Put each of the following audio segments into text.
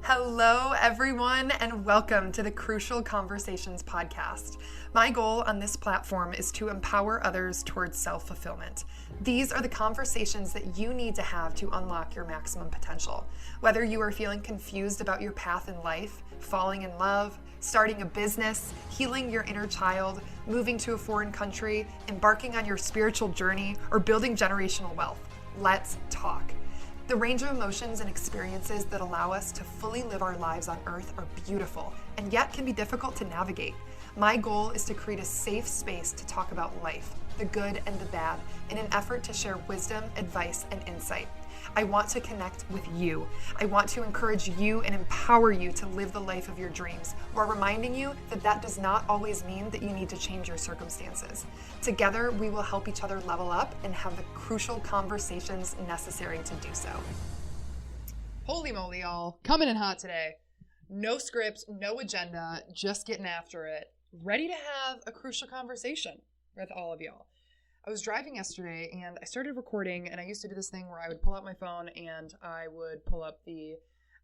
Hello, everyone, and welcome to the Crucial Conversations podcast. My goal on this platform is to empower others towards self-fulfillment. These are the conversations that you need to have to unlock your maximum potential. Whether you are feeling confused about your path in life, falling in love, starting a business, healing your inner child, moving to a foreign country, embarking on your spiritual journey, or building generational wealth, let's talk. The range of emotions and experiences that allow us to fully live our lives on Earth are beautiful and yet can be difficult to navigate. My goal is to create a safe space to talk about life, the good and the bad, in an effort to share wisdom, advice, and insight. I want to connect with you. I want to encourage you and empower you to live the life of your dreams, while reminding you that that does not always mean that you need to change your circumstances. Together, we will help each other level up and have the crucial conversations necessary to do so. Holy moly, y'all. Coming in hot today. No script, no agenda, just getting after it. Ready to have a crucial conversation with all of y'all. I was driving yesterday and I started recording, and I used to do this thing where I would pull out my phone and I would pull up the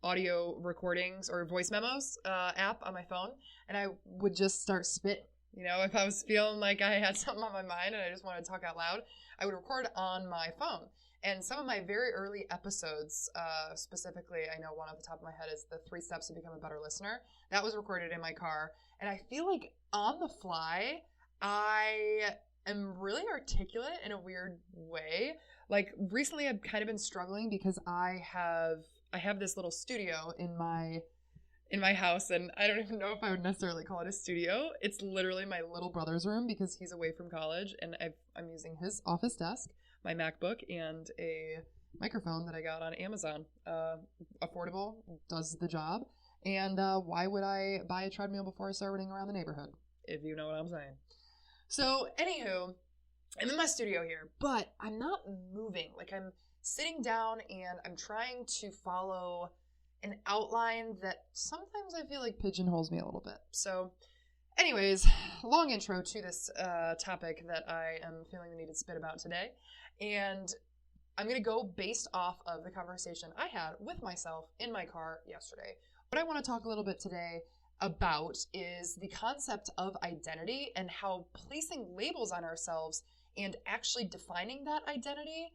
audio recordings or voice memos app on my phone, and I would just start spitting. You know, if I was feeling like I had something on my mind and I just wanted to talk out loud, I would record on my phone. And some of my very early episodes, specifically, I know one off the top of my head is the 3 Steps to Become a Better Listener. That was recorded in my car. And I feel like on the fly, I am really articulate in a weird way. Like recently I've kind of been struggling because I have this little studio in my house, and I don't even know if I would necessarily call it a studio. It's literally my little brother's room because he's away from college, and I'm using his office desk, my MacBook, and a microphone that I got on Amazon. Affordable, does the job. And why would I buy a treadmill before I start running around the neighborhood, if you know what I'm saying? So, anywho, I'm in my studio here, but I'm not moving. Like, I'm sitting down and I'm trying to follow an outline that sometimes I feel like pigeonholes me a little bit. So, anyways, long intro to this topic that I am feeling the need to spit about today. And I'm going to go based off of the conversation I had with myself in my car yesterday. What I want to talk a little bit today about is the concept of identity and how placing labels on ourselves and actually defining that identity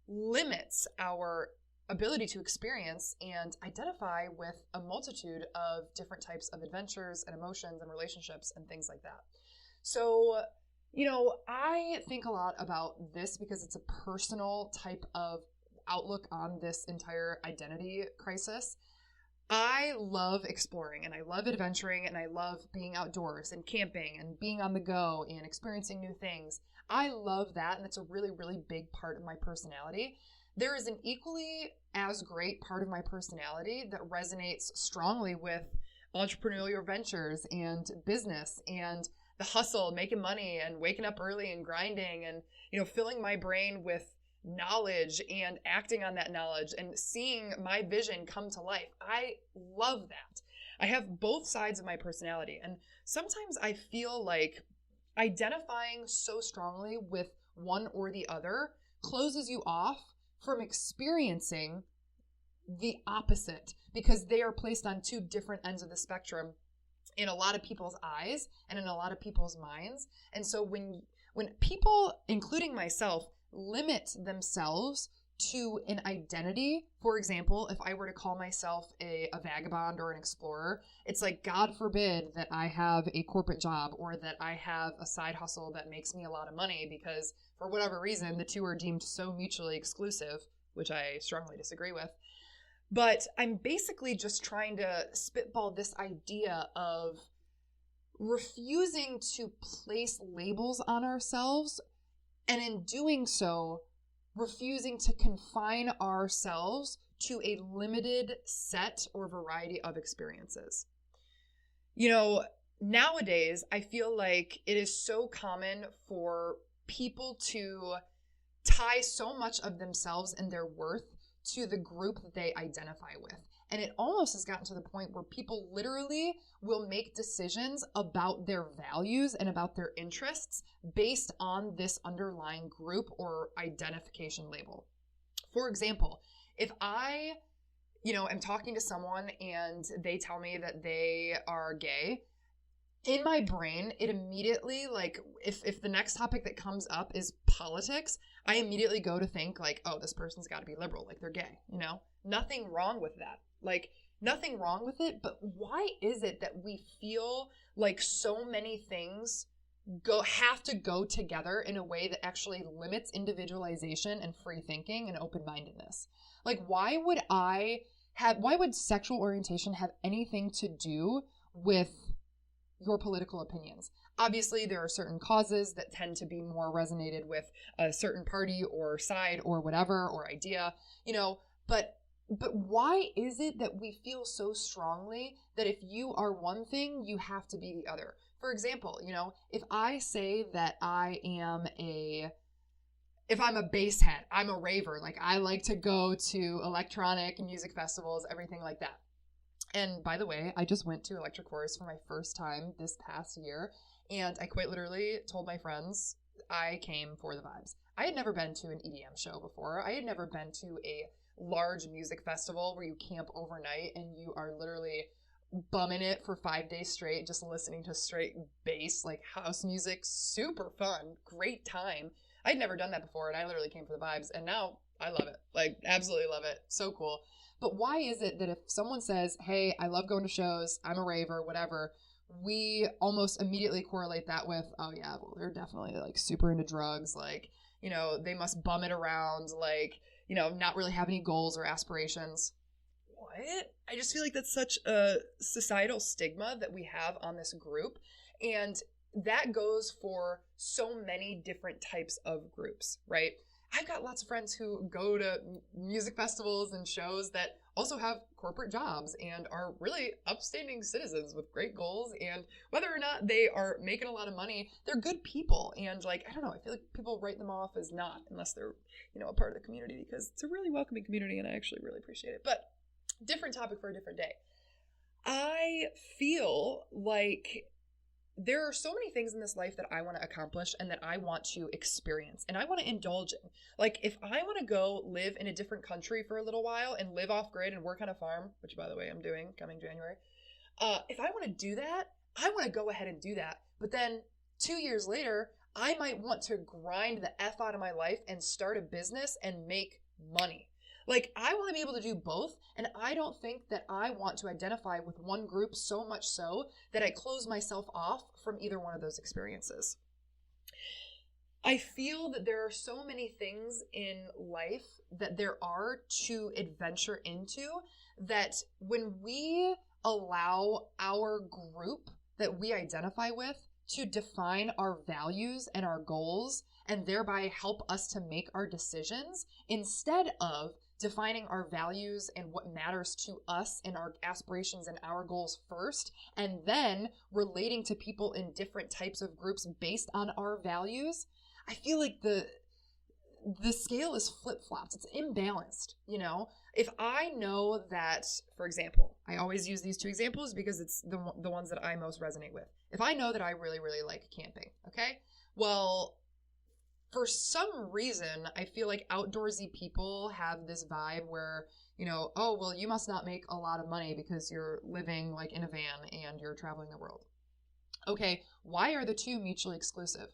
limits our ability to experience and identify with a multitude of different types of adventures and emotions and relationships and things like that. So, you know, I think a lot about this because it's a personal type of outlook on this entire identity crisis. I love exploring and I love adventuring and I love being outdoors and camping and being on the go and experiencing new things. I love that, and it's a really, really big part of my personality. There is an equally as great part of my personality that resonates strongly with entrepreneurial ventures and business and the hustle, making money and waking up early and grinding and, you know, filling my brain with knowledge and acting on that knowledge and seeing my vision come to life. I love that. I have both sides of my personality, and sometimes I feel like identifying so strongly with one or the other closes you off from experiencing the opposite because they are placed on 2 different ends of the spectrum in a lot of people's eyes and in a lot of people's minds. And so when people, including myself, limit themselves to an identity. For example, if I were to call myself a vagabond or an explorer, it's like, God forbid that I have a corporate job or that I have a side hustle that makes me a lot of money, because for whatever reason, the 2 are deemed so mutually exclusive, which I strongly disagree with. But I'm basically just trying to spitball this idea of refusing to place labels on ourselves, and in doing so, refusing to confine ourselves to a limited set or variety of experiences. You know, nowadays, I feel like it is so common for people to tie so much of themselves and their worth to the group that they identify with. And it almost has gotten to the point where people literally will make decisions about their values and about their interests based on this underlying group or identification label. For example, if I am talking to someone and they tell me that they are gay, in my brain, it immediately, like, if the next topic that comes up is politics, I immediately go to think, like, oh, this person's got to be liberal, like, they're gay, Nothing wrong with that. Like, nothing wrong with it, but why is it that we feel like so many things have to go together in a way that actually limits individualization and free thinking and open-mindedness? Like, why would sexual orientation have anything to do with your political opinions? Obviously, there are certain causes that tend to be more resonated with a certain party or side or whatever, or idea, but why is it that we feel so strongly that if you are one thing, you have to be the other? For example, if I say that if I'm a bass head, I'm a raver, like I like to go to electronic music festivals, everything like that. And by the way, I just went to Electric Forest for my first time this past year, and I quite literally told my friends I came for the vibes. I had never been to an EDM show before. I had never been to a large music festival where you camp overnight and you are literally bumming it for 5 days straight, just listening to straight bass, like house music. Super fun, great time. I'd never done that before, and I literally came for the vibes, and now I love it. Like, absolutely love it. So cool. But why is it that if someone says, hey, I love going to shows, I'm a raver, whatever, we almost immediately correlate that with, oh yeah, well, they're definitely like super into drugs, like, they must bum it around, like, not really have any goals or aspirations. What? I just feel like that's such a societal stigma that we have on this group. And that goes for so many different types of groups, right? I've got lots of friends who go to music festivals and shows that also have corporate jobs and are really upstanding citizens with great goals. And whether or not they are making a lot of money, they're good people. And like, I don't know, I feel like people write them off as not, unless they're, a part of the community, because it's a really welcoming community and I actually really appreciate it. But different topic for a different day. I feel like there are so many things in this life that I want to accomplish and that I want to experience and I want to indulge in. Like, if I want to go live in a different country for a little while and live off grid and work on a farm, which by the way, I'm doing coming January. If I want to do that, I want to go ahead and do that. But then 2 years later, I might want to grind the F out of my life and start a business and make money. Like, I want to be able to do both, and I don't think that I want to identify with one group so much so that I close myself off from either one of those experiences. I feel that there are so many things in life that there are to adventure into that when we allow our group that we identify with to define our values and our goals and thereby help us to make our decisions instead of defining our values and what matters to us and our aspirations and our goals first, and then relating to people in different types of groups based on our values, I feel like the scale is flip-flopped. It's imbalanced, If I know that, for example, I always use these two examples because it's the ones that I most resonate with. If I know that I really, really like camping, okay? Well, for some reason, I feel like outdoorsy people have this vibe where, oh, well, you must not make a lot of money because you're living like in a van and you're traveling the world. Okay, why are the two mutually exclusive?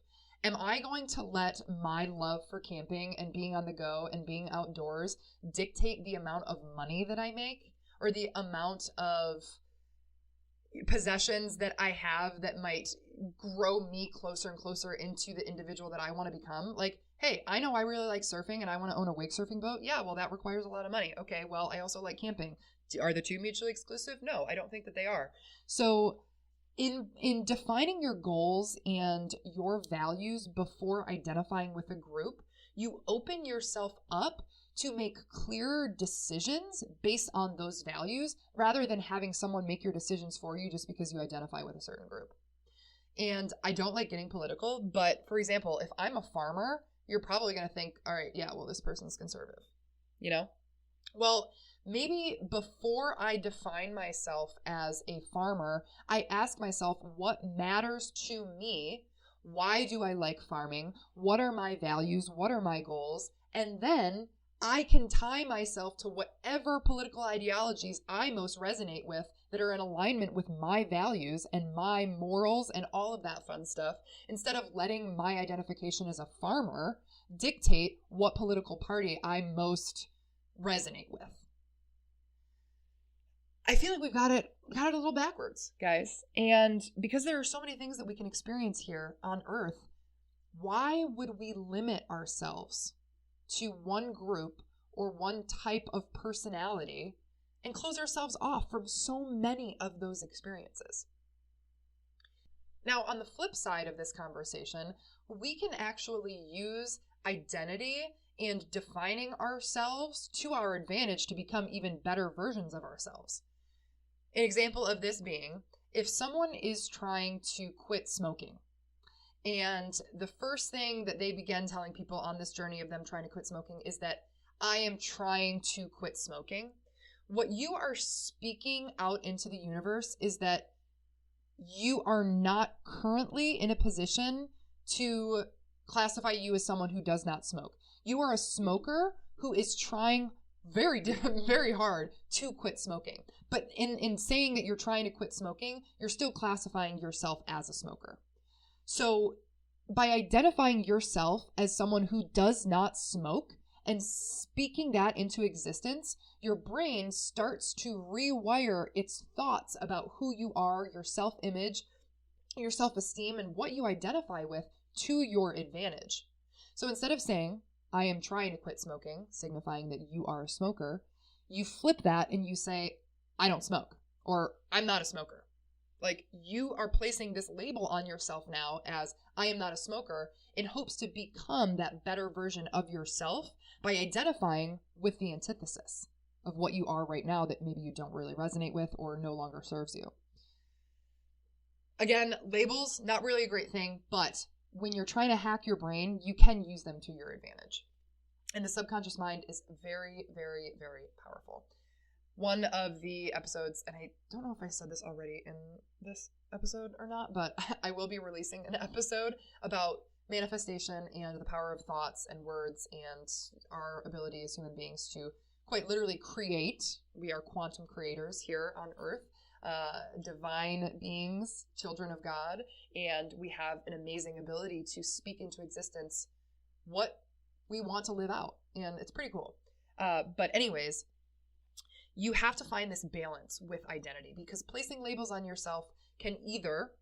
Am I going to let my love for camping and being on the go and being outdoors dictate the amount of money that I make or the amount of possessions that I have that might grow me closer and closer into the individual that I want to become? Like, hey, I know I really like surfing and I want to own a wake surfing boat. Yeah, well, that requires a lot of money. Okay, well, I also like camping. Are the two mutually exclusive? No, I don't think that they are. So in defining your goals and your values before identifying with a group, you open yourself up to make clearer decisions based on those values rather than having someone make your decisions for you just because you identify with a certain group. And I don't like getting political, but for example, if I'm a farmer, you're probably going to think, all right, yeah, well, this person's conservative, Well, maybe before I define myself as a farmer, I ask myself what matters to me. Why do I like farming? What are my values? What are my goals? And then I can tie myself to whatever political ideologies I most resonate with that are in alignment with my values and my morals and all of that fun stuff, instead of letting my identification as a farmer dictate what political party I most resonate with. I feel like we've got it a little backwards, guys. And because there are so many things that we can experience here on Earth, why would we limit ourselves to one group or one type of personality and close ourselves off from so many of those experiences? Now, on the flip side of this conversation, we can actually use identity and defining ourselves to our advantage to become even better versions of ourselves. An example of this being, if someone is trying to quit smoking, and the first thing that they begin telling people on this journey of them trying to quit smoking is that I am trying to quit smoking, what you are speaking out into the universe is that you are not currently in a position to classify you as someone who does not smoke. You are a smoker who is trying very hard to quit smoking. But in saying that you're trying to quit smoking, you're still classifying yourself as a smoker. So by identifying yourself as someone who does not smoke and speaking that into existence, your brain starts to rewire its thoughts about who you are, your self-image, your self-esteem, and what you identify with to your advantage. So instead of saying, I am trying to quit smoking, signifying that you are a smoker, you flip that and you say, I don't smoke, or I'm not a smoker. Like, you are placing this label on yourself now as I am not a smoker in hopes to become that better version of yourself by identifying with the antithesis of what you are right now that maybe you don't really resonate with or no longer serves you. Again, labels, not really a great thing, but when you're trying to hack your brain, you can use them to your advantage. And the subconscious mind is very powerful. One of the episodes, and I don't know if I said this already in this episode or not, but I will be releasing an episode about manifestation and the power of thoughts and words and our ability as human beings to quite literally create. We are quantum creators here on Earth, divine beings, children of God, and we have an amazing ability to speak into existence what we want to live out, and it's pretty cool. But anyways, you have to find this balance with identity, because placing labels on yourself can either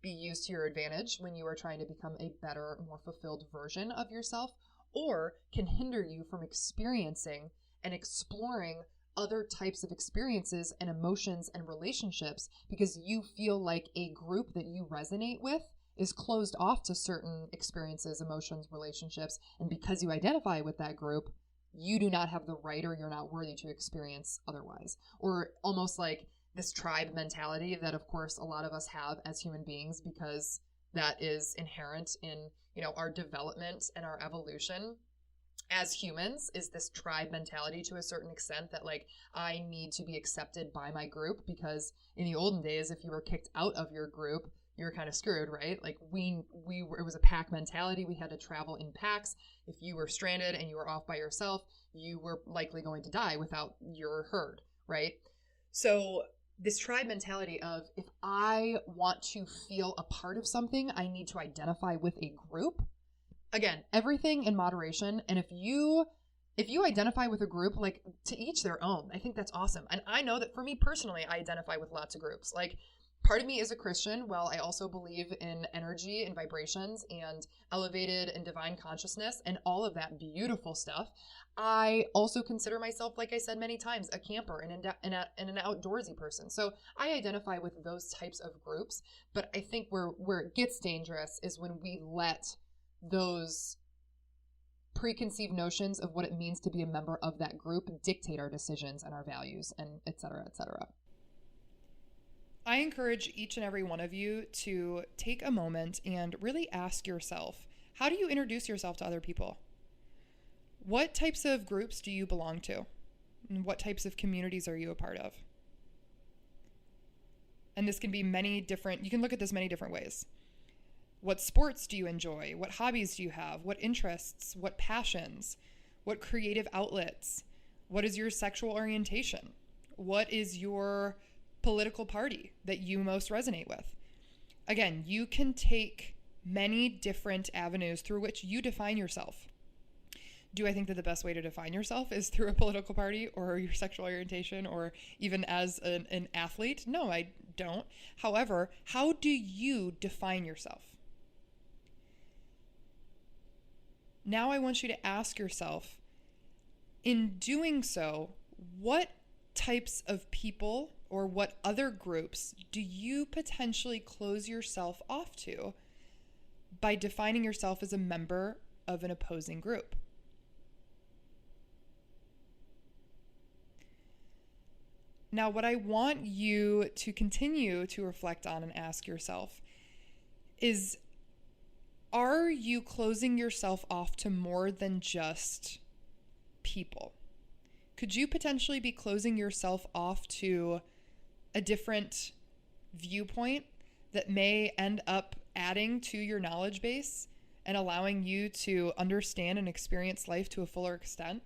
be used to your advantage when you are trying to become a better, more fulfilled version of yourself, or can hinder you from experiencing and exploring other types of experiences and emotions and relationships because you feel like a group that you resonate with is closed off to certain experiences, emotions, relationships, and because you identify with that group, you do not have the right or you're not worthy to experience otherwise. Or almost like this tribe mentality that, of course, a lot of us have as human beings because that is inherent in, our development and our evolution as humans, is this tribe mentality to a certain extent that, like, I need to be accepted by my group because in the olden days, if you were kicked out of your group, you were kind of screwed, right? Like it was a pack mentality. We had to travel in packs. If you were stranded and you were off by yourself, you were likely going to die without your herd, right? So this tribe mentality of, if I want to feel a part of something, I need to identify with a group. Again, everything in moderation. And if you identify with a group, like, to each their own, I think that's awesome. And I know that for me personally, I identify with lots of groups. Like, part of me is a Christian. Well, I also believe in energy and vibrations and elevated and divine consciousness and all of that beautiful stuff. I also consider myself, like I said many times, a camper and an outdoorsy person. So I identify with those types of groups. But I think where it gets dangerous is when we let those preconceived notions of what it means to be a member of that group dictate our decisions and our values, and et cetera, et cetera. I encourage each and every one of you to take a moment and really ask yourself, how do you introduce yourself to other people? What types of groups do you belong to? And what types of communities are you a part of? And this can be you can look at this many different ways. What sports do you enjoy? What hobbies do you have? What interests? What passions? What creative outlets? What is your sexual orientation? What is your political party that you most resonate with? Again, you can take many different avenues through which you define yourself. Do I think that the best way to define yourself is through a political party or your sexual orientation or even as an athlete? No, I don't. However, how do you define yourself? Now I want you to ask yourself, in doing so, what types of people or what other groups do you potentially close yourself off to by defining yourself as a member of an opposing group? Now, what I want you to continue to reflect on and ask yourself is, are you closing yourself off to more than just people? Could you potentially be closing yourself off to a different viewpoint that may end up adding to your knowledge base and allowing you to understand and experience life to a fuller extent?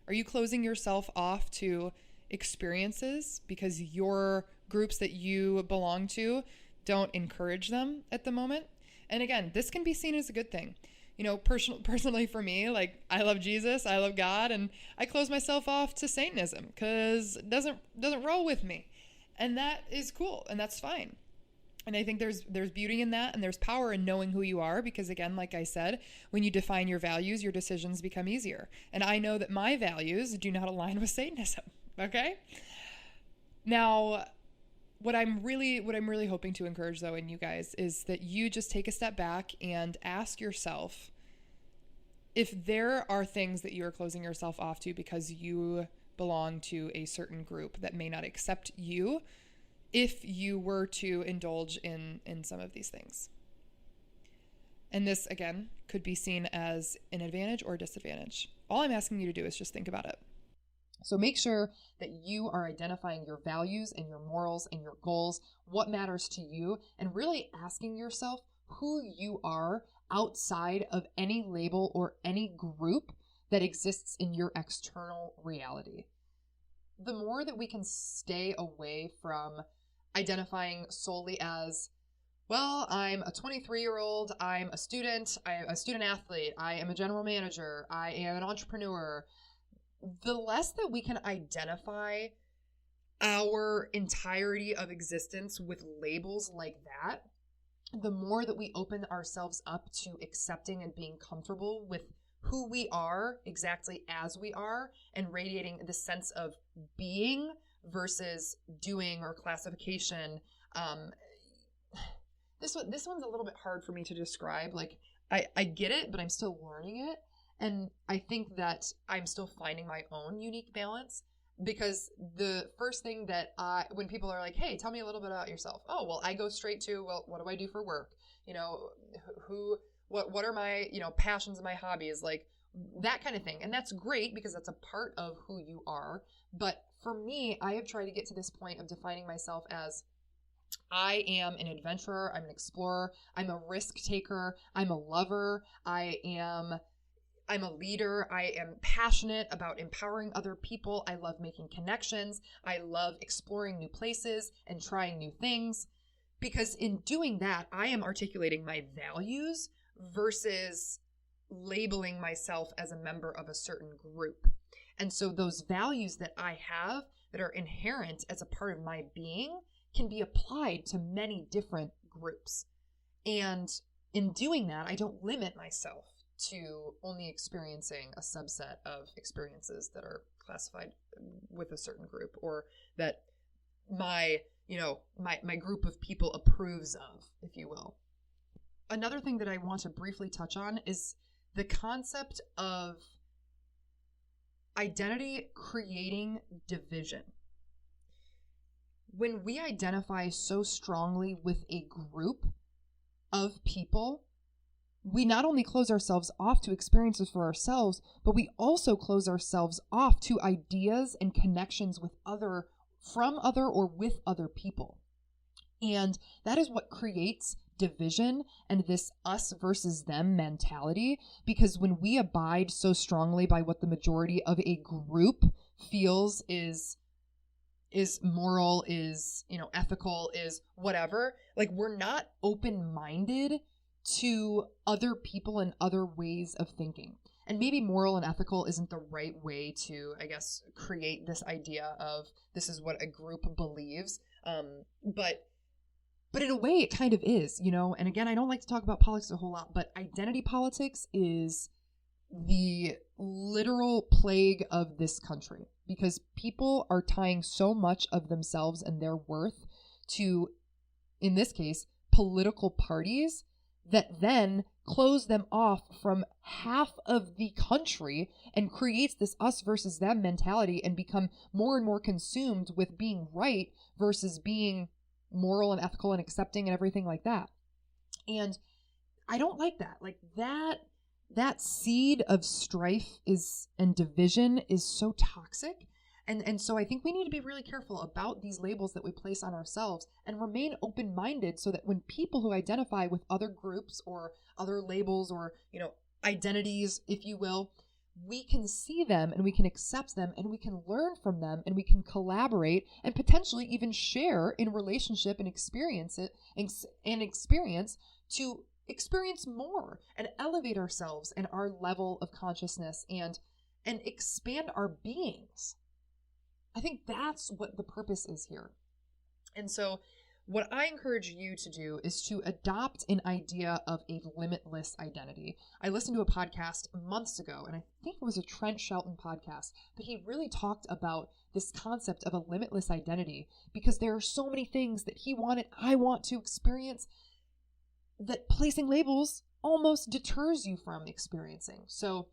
Are you closing yourself off to experiences because your groups that you belong to don't encourage them at the moment? And again, this can be seen as a good thing. You know, personally for me, like, I love Jesus, I love God, and I close myself off to Satanism because it doesn't roll with me. And that is cool, and that's fine. And I think there's beauty in that, and there's power in knowing who you are, because again, like I said, when you define your values, your decisions become easier. And I know that my values do not align with Satanism. Okay? Now, what I'm really hoping to encourage though in you guys is that you just take a step back and ask yourself if there are things that you are closing yourself off to because you belong to a certain group that may not accept you if you were to indulge in some of these things. And this, again, could be seen as an advantage or disadvantage. All I'm asking you to do is just think about it. So make sure that you are identifying your values and your morals and your goals, what matters to you, and really asking yourself who you are outside of any label or any group that exists in your external reality. The more that we can stay away from identifying solely as, well, I'm a 23-year-old, I'm a student athlete, I am a general manager, I am an entrepreneur, the less that we can identify our entirety of existence with labels like that, the more that we open ourselves up to accepting and being comfortable with who we are exactly as we are and radiating the sense of being versus doing or classification. This one's a little bit hard for me to describe. Like, I get it, but I'm still learning it. And I think that I'm still finding my own unique balance, because the first thing that when people are like, hey, tell me a little bit about yourself. Oh, well, I go straight to, well, what do I do for work? You know, what are my, passions and my hobbies? Like that kind of thing. And that's great because that's a part of who you are. But for me, I have tried to get to this point of defining myself as, I am an adventurer. I'm an explorer. I'm a risk taker. I'm a lover. I'm a leader. I am passionate about empowering other people. I love making connections. I love exploring new places and trying new things, because in doing that, I am articulating my values versus labeling myself as a member of a certain group. And so those values that I have that are inherent as a part of my being can be applied to many different groups. And in doing that, I don't limit myself to only experiencing a subset of experiences that are classified with a certain group, or that my group of people approves of, if you will. Another thing that I want to briefly touch on is the concept of identity creating division. When we identify so strongly with a group of people, we not only close ourselves off to experiences for ourselves, but we also close ourselves off to ideas and connections with other or with other people. And that is what creates division and this us versus them mentality, because when we abide so strongly by what the majority of a group feels is moral, is, ethical, is whatever, like we're not open-minded to other people and other ways of thinking. And maybe moral and ethical isn't the right way to, I guess, create this idea of this is what a group believes. But in a way it kind of is, and again, I don't like to talk about politics a whole lot, but identity politics is the literal plague of this country, because people are tying so much of themselves and their worth to, in this case, political parties that then close them off from half of the country and creates this us versus them mentality, and become more and more consumed with being right versus being moral and ethical and accepting and everything like that. And I don't like that. Like that seed of strife and division is so toxic. And so I think we need to be really careful about these labels that we place on ourselves, and remain open-minded, so that when people who identify with other groups or other labels or, identities, if you will, we can see them and we can accept them and we can learn from them and we can collaborate and potentially even share in relationship and experience to experience more and elevate ourselves and our level of consciousness and expand our beings. I think that's what the purpose is here. And so what I encourage you to do is to adopt an idea of a limitless identity. I listened to a podcast months ago, and I think it was a Trent Shelton podcast, but he really talked about this concept of a limitless identity, because there are so many things that I want to experience, that placing labels almost deters you from experiencing. So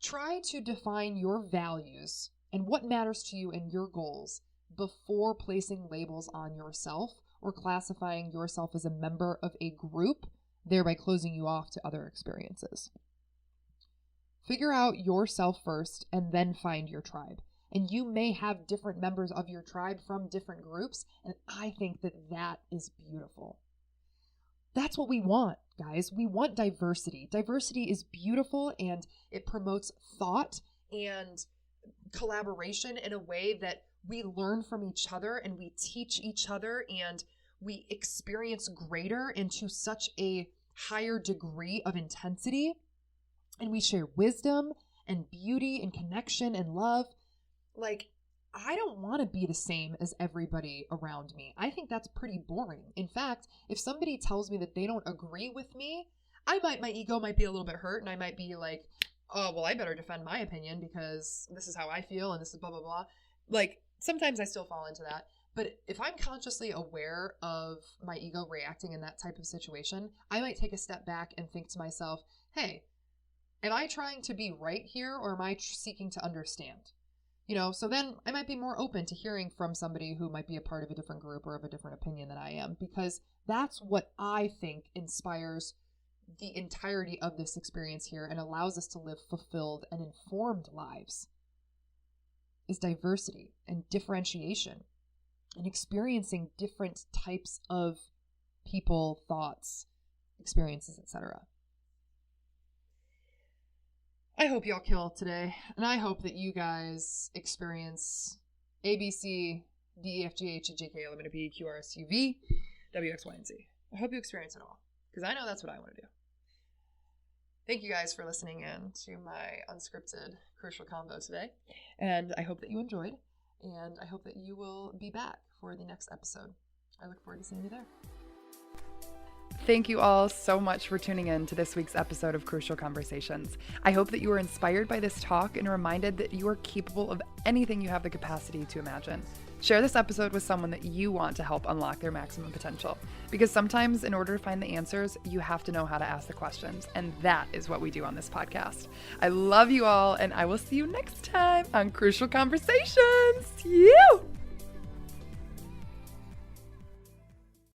try to define your values and what matters to you and your goals before placing labels on yourself or classifying yourself as a member of a group, thereby closing you off to other experiences. Figure out yourself first and then find your tribe. And you may have different members of your tribe from different groups, and I think that is beautiful. That's what we want, guys. We want diversity. Diversity is beautiful, and it promotes thought and collaboration in a way that we learn from each other and we teach each other and we experience greater into such a higher degree of intensity, and we share wisdom and beauty and connection and love. Like, I don't want to be the same as everybody around me. I think that's pretty boring. In fact, if somebody tells me that they don't agree with me, my ego might be a little bit hurt, and I might be like, oh, well, I better defend my opinion because this is how I feel and this is blah, blah, blah. Like, sometimes I still fall into that. But if I'm consciously aware of my ego reacting in that type of situation, I might take a step back and think to myself, hey, am I trying to be right here, or am I seeking to understand? So then I might be more open to hearing from somebody who might be a part of a different group or of a different opinion than I am, because that's what I think inspires the entirety of this experience here and allows us to live fulfilled and informed lives, is diversity and differentiation and experiencing different types of people, thoughts, experiences, etc. I hope y'all kill today, and I hope that you guys experience A, B, C, D, E, F, G, H, I, J, K, L, M, N, O, P, Q, R, S, U, V, W, X, Y, and Z. I hope you experience it all, because I know that's what I want to do. Thank you guys for listening in to my unscripted Crucial Combo today, and I hope that you enjoyed, and I hope that you will be back for the next episode. I look forward to seeing you there. Thank you all so much for tuning in to this week's episode of Crucial Conversations. I hope that you were inspired by this talk and reminded that you are capable of anything you have the capacity to imagine. Share this episode with someone that you want to help unlock their maximum potential. Because sometimes in order to find the answers, you have to know how to ask the questions. And that is what we do on this podcast. I love you all, and I will see you next time on Crucial Conversations. You!